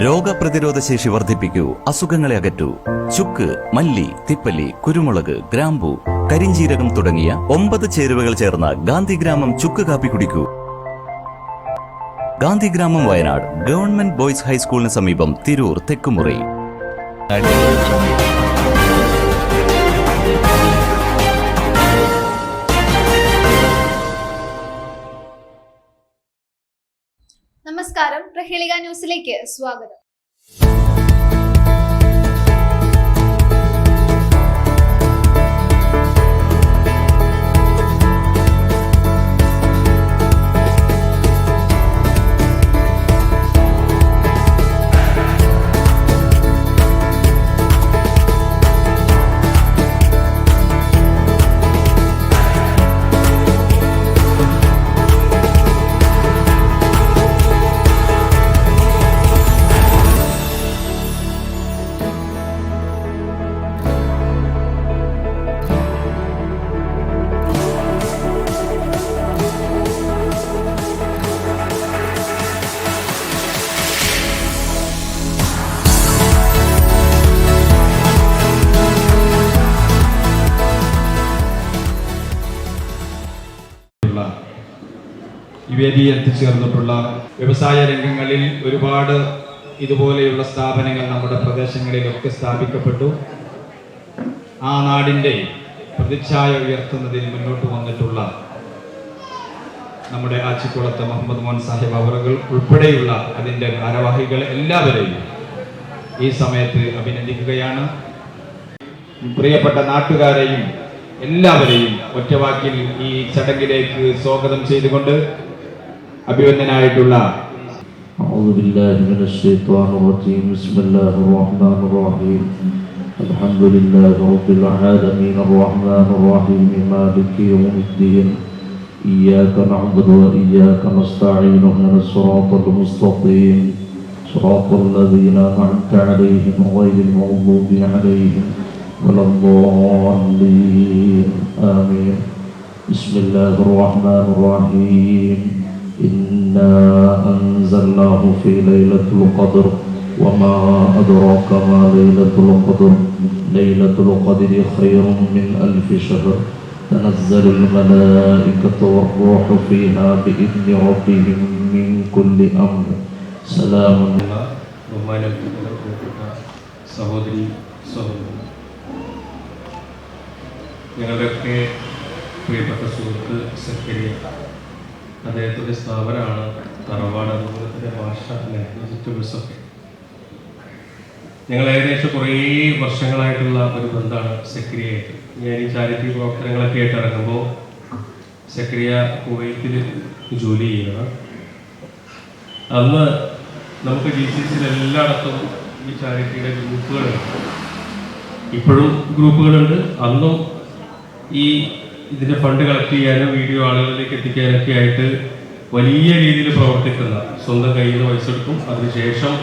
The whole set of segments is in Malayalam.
രോഗപ്രതിരോധ ശേഷി വർദ്ധിപ്പിക്കൂ, അസുഖങ്ങളെ അകറ്റൂ. ചുക്ക്, മല്ലി, തിപ്പല്ലി, കുരുമുളക്, ഗ്രാമ്പു, കരിഞ്ജീരകം തുടങ്ങിയ 9 ചേരുവകൾ ചേർന്ന ഗാന്ധിഗ്രാമം ചുക്ക് കാപ്പി കുടിക്കൂ. ഗാന്ധിഗ്രാമം, വയനാട്, ഗവൺമെന്റ് ബോയ്സ് ഹൈസ്കൂളിന് സമീപം, തിരൂർ തെക്കുമുറി. നമസ്കാരം, പ്രഹേളിക ന്യൂസിലേക്ക് സ്വാഗതം. ഈ വേദിയിൽ എത്തിച്ചേർന്നിട്ടുള്ള വ്യവസായ രംഗങ്ങളിൽ ഒരുപാട് ഇതുപോലെയുള്ള സ്ഥാപനങ്ങൾ നമ്മുടെ പ്രദേശങ്ങളിലൊക്കെ സ്ഥാപിക്കപ്പെട്ടു. ആ നാടിൻ്റെ പ്രതിച്ഛായ ഉയർത്തുന്നതിൽ മുന്നോട്ട് വന്നിട്ടുള്ള നമ്മുടെ ആച്ചിക്കുളത്ത് മുഹമ്മദ് മോൻ സാഹിബ് അവറുകൾ ഉൾപ്പെടെയുള്ള അതിൻ്റെ ഭാരവാഹികൾ എല്ലാവരെയും ഈ സമയത്ത് അഭിനന്ദിക്കുകയാണ്. പ്രിയപ്പെട്ട നാട്ടുകാരെയും എല്ലാവരെയും ഒറ്റവാക്കിൽ ഈ ചടങ്ങിലേക്ക് സ്വാഗതം ചെയ്തുകൊണ്ട് അഭിവന്ദനായിട്ടുള്ള أعوذ بالله من الشيطان الرجيم بسم الله الرحمن الرحيم الحمد لله رب العالمين الرحمن الرحيم مالك يوم الدين إياك نعبد وإياك نستعين اهدنا الصراط المستقيم صراط الذين أنعمت عليهم غير المغضوب عليهم ولا الضالين آمين بسم الله الرحمن الرحيم إنا أنزلناه في ليلة القدر وما أدراك ما ليلة القدر ليلة القدر خير من 1000 شهر تنزل الملائكة والروح فيها بإذن ربهم من كل أمر سلام. സഹോദരി സഹോദരൻ, ഞങ്ങളുടെയൊക്കെ പ്രിയപ്പെട്ട സുഹൃത്ത് സക്കരിയ, അദ്ദേഹത്തിൻ്റെ സ്ഥാപനമാണ് തറവാട്, അതുപോലെ ഭാഷ വെജിറ്റബിൾസൊക്കെ. ഞങ്ങൾ ഏകദേശം കുറേ വർഷങ്ങളായിട്ടുള്ള ഒരു ബന്ധമാണ് സക്കരിയായിട്ട്. ഞാൻ ഈ ചാരിറ്റി പ്രവർത്തനങ്ങളൊക്കെ ആയിട്ട് ഇറങ്ങുമ്പോൾ സക്കരിയ കുവൈത്തിൽ ജോലി ചെയ്യുകയാണ്. അന്ന് നമുക്ക് GCC എല്ലായിടത്തും ഈ ചാരിറ്റിയുടെ ഗ്രൂപ്പുകളുണ്ട്. ഇപ്പോഴും ഗ്രൂപ്പുകളുണ്ട്. അന്നും ഈ ഇതിൻ്റെ ഫണ്ട് കളക്ട് ചെയ്യാനും വീഡിയോ ആളുകളിലേക്ക് എത്തിക്കാനൊക്കെ ആയിട്ട് വലിയ രീതിയിൽ പ്രവർത്തിക്കുന്ന, സ്വന്തം കയ്യിൽ നിന്ന് പൈസ എടുക്കും, അതിനുശേഷം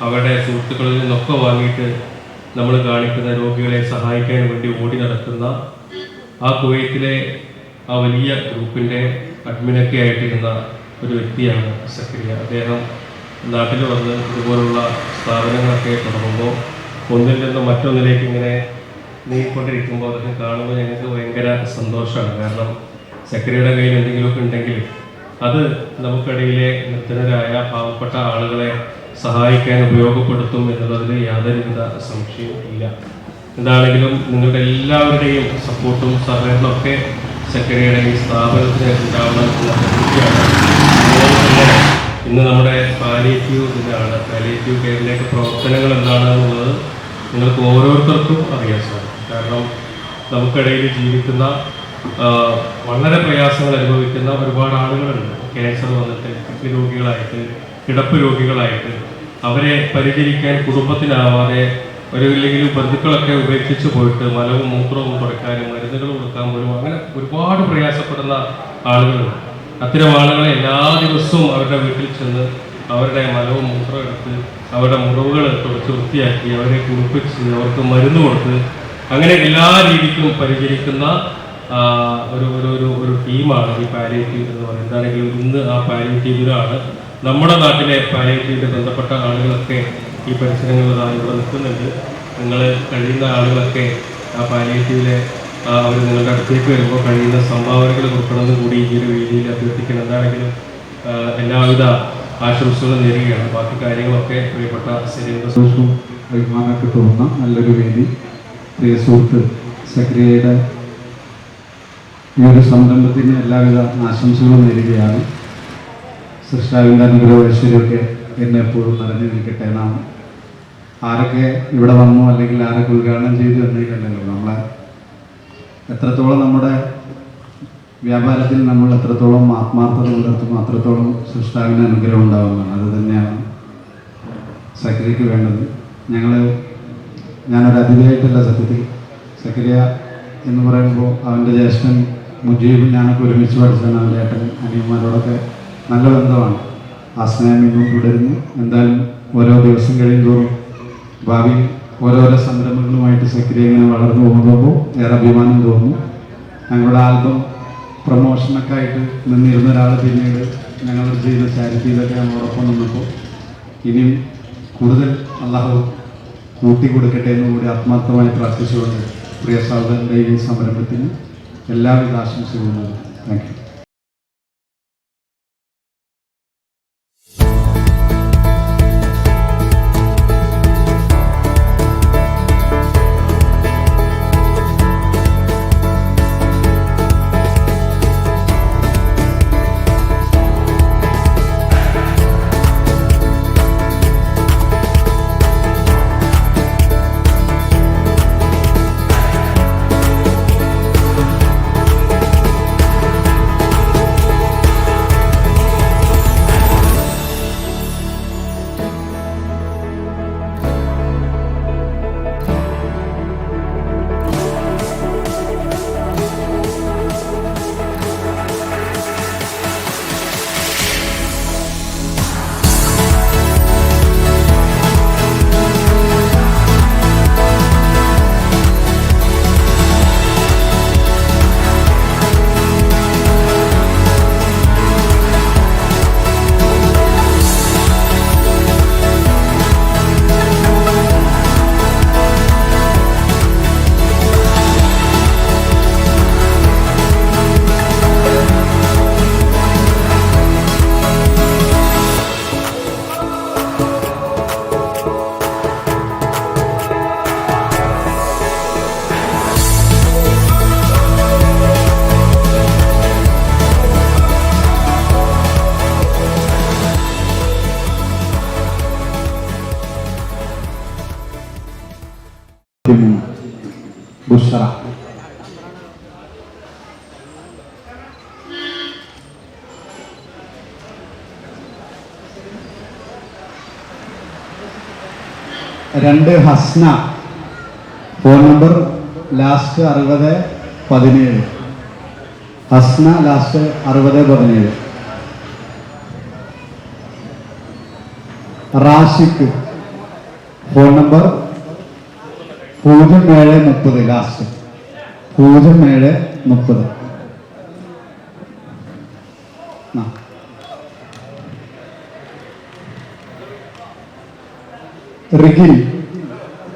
അവരുടെ സുഹൃത്തുക്കളിൽ നിന്നൊക്കെ വാങ്ങിയിട്ട് നമ്മൾ കാണിക്കുന്ന രോഗികളെ സഹായിക്കാൻ വേണ്ടി ഓടി നടക്കുന്ന ആ കുവൈത്തിലെ ആ വലിയ ഗ്രൂപ്പിൻ്റെ അഡ്മിനൊക്കെ ആയിട്ടിരുന്ന ഒരു വ്യക്തിയാണ് സക്കരിയ. അദ്ദേഹം നാട്ടിൽ വന്ന് ഇതുപോലുള്ള സ്ഥാപനങ്ങളൊക്കെ തുടങ്ങുമ്പോൾ ഒന്നിൽ നിന്ന് മറ്റൊന്നിലേക്ക് ഇങ്ങനെ നീങ്ങിക്കൊണ്ടിരിക്കുമ്പോൾ അതൊക്കെ കാണുമ്പോൾ ഞങ്ങൾക്ക് ഭയങ്കര സന്തോഷമാണ്. കാരണം സക്കരിയയുടെ കയ്യിൽ എന്തെങ്കിലുമൊക്കെ ഉണ്ടെങ്കിൽ അത് നമുക്കിടയിലെ നിർധനരായ പാവപ്പെട്ട ആളുകളെ സഹായിക്കാൻ ഉപയോഗപ്പെടുത്തും എന്നുള്ളതിൽ യാതൊരുവിധ സംശയവും ഇല്ല. എന്താണെങ്കിലും നിങ്ങളുടെ എല്ലാവരുടെയും സപ്പോർട്ടും സഹകരണവും ഒക്കെ സക്കരിയയുടെ ഈ സ്ഥാപനത്തിന് ഉണ്ടാവണം എന്ന പ്രതീക്ഷയാണ്. ഇന്ന് നമ്മുടെ പാലിയേറ്റീവ് ദിനമാണ്. പാലിയേറ്റീവ് കെയറിലേക്ക് പ്രവർത്തനങ്ങൾ എന്താണെന്നുള്ളത് നിങ്ങൾക്ക് ഓരോരുത്തർക്കും അറിയാൻ സാധിക്കും. കാരണം നമുക്കിടയിൽ ജീവിക്കുന്ന വളരെ പ്രയാസങ്ങൾ അനുഭവിക്കുന്ന ഒരുപാട് ആളുകളുണ്ട്. ക്യാൻസർ വന്നിട്ട്, കിഡ്നി രോഗികളായിട്ട്, കിടപ്പ് രോഗികളായിട്ട്, അവരെ പരിചരിക്കാൻ കുടുംബത്തിനാവാതെ ഇല്ലെങ്കിലും ബന്ധുക്കളൊക്കെ ഉപേക്ഷിച്ച് പോയിട്ട് മലവും മൂത്രവും തുടക്കാനും മരുന്നുകൾ കൊടുക്കാൻ പോലും അങ്ങനെ ഒരുപാട് പ്രയാസപ്പെടുന്ന ആളുകളുണ്ട്. അത്തരം ആളുകളെ എല്ലാ ദിവസവും അവരുടെ വീട്ടിൽ ചെന്ന് അവരുടെ മലവും മൂത്രവും എടുത്ത് അവരുടെ മുറിവുകൾ തുടച്ച് വൃത്തിയാക്കി അവരെ കുളിപ്പിച്ച് അവർക്ക് മരുന്ന് കൊടുത്ത് അങ്ങനെ എല്ലാ രീതിക്കും പരിചരിക്കുന്ന ഒരു ടീമാണ് ഈ പാലിയേറ്റീവ് എന്ന് പറയുന്നത്. എന്താണെങ്കിലും ഇന്ന് ആ പാലിയേറ്റീവിലാണ് നമ്മുടെ നാട്ടിലെ പാലിയേറ്റീവിൻ്റെ ബന്ധപ്പെട്ട ആളുകളൊക്കെ ഈ പരിസരങ്ങളിലായി ഇവിടെ നിൽക്കുന്നുണ്ട്. നിങ്ങൾ കഴിയുന്ന ആളുകളൊക്കെ ആ പാലിയേറ്റീവിലെ അവർ നിങ്ങളുടെ അടുത്തേക്ക് വരുമ്പോൾ കഴിയുന്ന സംഭാവനകൾ കൊടുക്കണമെന്ന് കൂടി ഈ ഒരു വേദിയിൽ അഭ്യർത്ഥിക്കണം. എന്താണെങ്കിലും എല്ലാവിധ ആശംസകളും നേരുകയാണ്. ബാക്കി കാര്യങ്ങളൊക്കെ പ്രിയപ്പെട്ട സന്തോഷവും അഭിമാനമൊക്കെ തോന്നുന്ന നല്ലൊരു വേദി. പ്രിയ സുഹൃത്ത് സക്രിയയുടെ ഈ ഒരു സംരംഭത്തിന് എല്ലാവിധ ആശംസകളും നേരുകയാണ്. സൃഷ്ടാവിൻ്റെ അനുഗ്രഹ ഐശ്വര്യമൊക്കെ എന്നെ എപ്പോഴും നിറഞ്ഞു നിൽക്കട്ടെ. നാം ആരൊക്കെ ഇവിടെ വന്നു അല്ലെങ്കിൽ ആരൊക്കെ ഉദ്ഘാടനം ചെയ്തു എന്നതിലല്ലോ നമ്മളെ എത്രത്തോളം നമ്മുടെ വ്യാപാരത്തിൽ നമ്മൾ എത്രത്തോളം ആത്മാർത്ഥത പുലർത്തുന്നു അത്രത്തോളം സൃഷ്ടാവിൻ്റെ അനുഗ്രഹം ഉണ്ടാകുന്നതാണ്. അത് തന്നെയാണ് സക്രിയക്ക് വേണ്ടത്. ഞാനൊരു അതിഥിയായിട്ടല്ല സത്യത്തിൽ. സക്രിയ എന്ന് പറയുമ്പോൾ അവൻ്റെ ജ്യേഷ്ഠൻ മുജീബും ഞാനൊക്കെ ഒരുമിച്ച് പഠിച്ചാണ്. അവൻ്റെ ഏട്ടൻ അനിയന്മാരോടൊക്കെ നല്ല ബന്ധമാണ്. ആ സ്നേഹം ഇന്നും തുടരുന്നു. എന്തായാലും ഓരോ ദിവസം കഴിയുന്തോറും ഭാവിയിൽ ഓരോരോ സംരംഭങ്ങളുമായിട്ട് സക്രിയ ഇങ്ങനെ വളർന്നു പോകുമ്പോൾ ഏറെ അഭിമാനം തോന്നുന്നു. ഞങ്ങളുടെ ആൽബം പ്രൊമോഷനൊക്കെ ആയിട്ട് നിന്നിരുന്ന ഒരാൾ പിന്നീട് ഞങ്ങൾ ചെയ്യുന്ന ചാരിറ്റിയിലൊക്കെ നമ്മളോടൊപ്പം നിന്നപ്പോൾ ഇനിയും കൂടുതൽ അള്ളാഹു കൂട്ടി കൊടുക്കട്ടെ എന്ന് കൂടി ആത്മാർത്ഥമായി പ്രാർത്ഥിച്ചുകൊണ്ട് പ്രിയ സഹോദരൻ്റെ ഈ സംരംഭത്തിന് എല്ലാവിധ ആശംസകളും. Thank you. ബുഷറ രണ്ട് Husna phone number last 6017 Husna last 6017 Rashiq phone number 0730 last 0730 Rigil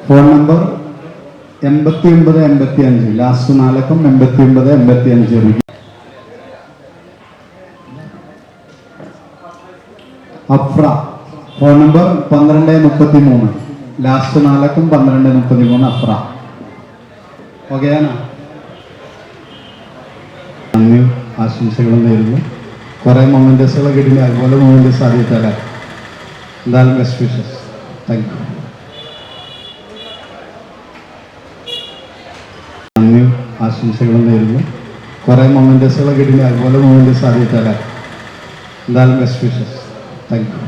phone number 8985 last 4 അക്കം 8985 Rigil. Afra phone number 1233 last 4 അക്കം 1233 അഫ്ര. ഓക്കെയാണോ? നന്ദി ആശംസകളും നേരുന്നു. കുറെ മൊമെന്റസുകളൊക്കെ കിട്ടില്ല, അതുപോലെ മൊമെന്റസ് ആദ്യത്തെ എന്തായാലും ബെസ്റ്റ് വിഷസ്. Thank U. നന്ദി ആശംസകളും നേരുന്നു. കുറെ മൊമെന്റസുകളൊക്കെ കിട്ടില്ല, അതുപോലെ മൊമെന്റസ് ആദ്യത്തെ എന്തായാലും ബെസ്റ്റ് വിഷസ്. Thank you.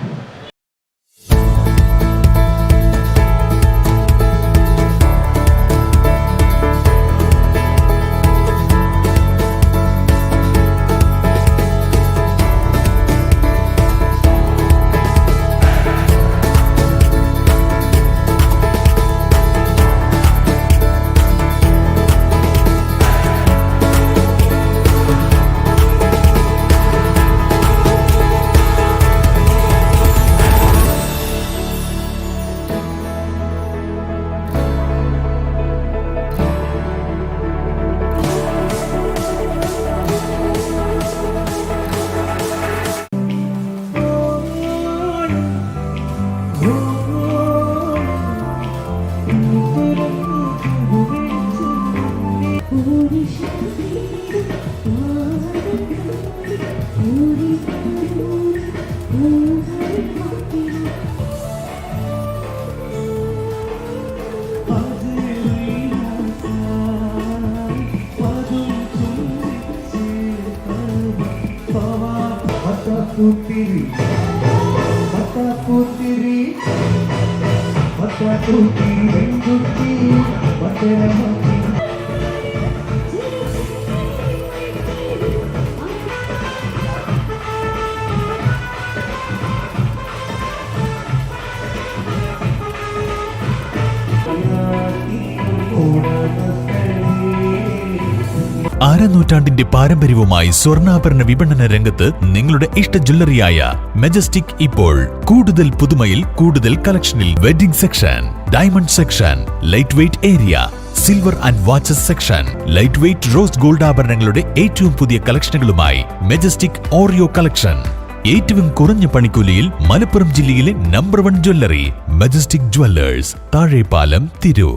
അരനൂറ്റാണ്ടിന്റെ പാരമ്പര്യവുമായി സ്വർണ്ണാഭരണ വിപണന രംഗത്ത് നിങ്ങളുടെ ഇഷ്ട ജ്വല്ലറിയായ മെജസ്റ്റിക് ഇപ്പോൾ കൂടുതൽ പുതുമയിൽ കൂടുതൽ കളക്ഷനിൽ wedding section, diamond section, light weight area, silver and watches section, light weight rose gold ആഭരണങ്ങളുടെ ഏറ്റവും പുതിയ കളക്ഷനുകളുമായി മെജസ്റ്റിക് ഓറിയോ കളക്ഷൻ. ഏറ്റവും കുറഞ്ഞ പണിക്കൂലിയിൽ മലപ്പുറം ജില്ലയിലെ number 1 jewellery majestic Jewellers, Thazhepalam, Tirur.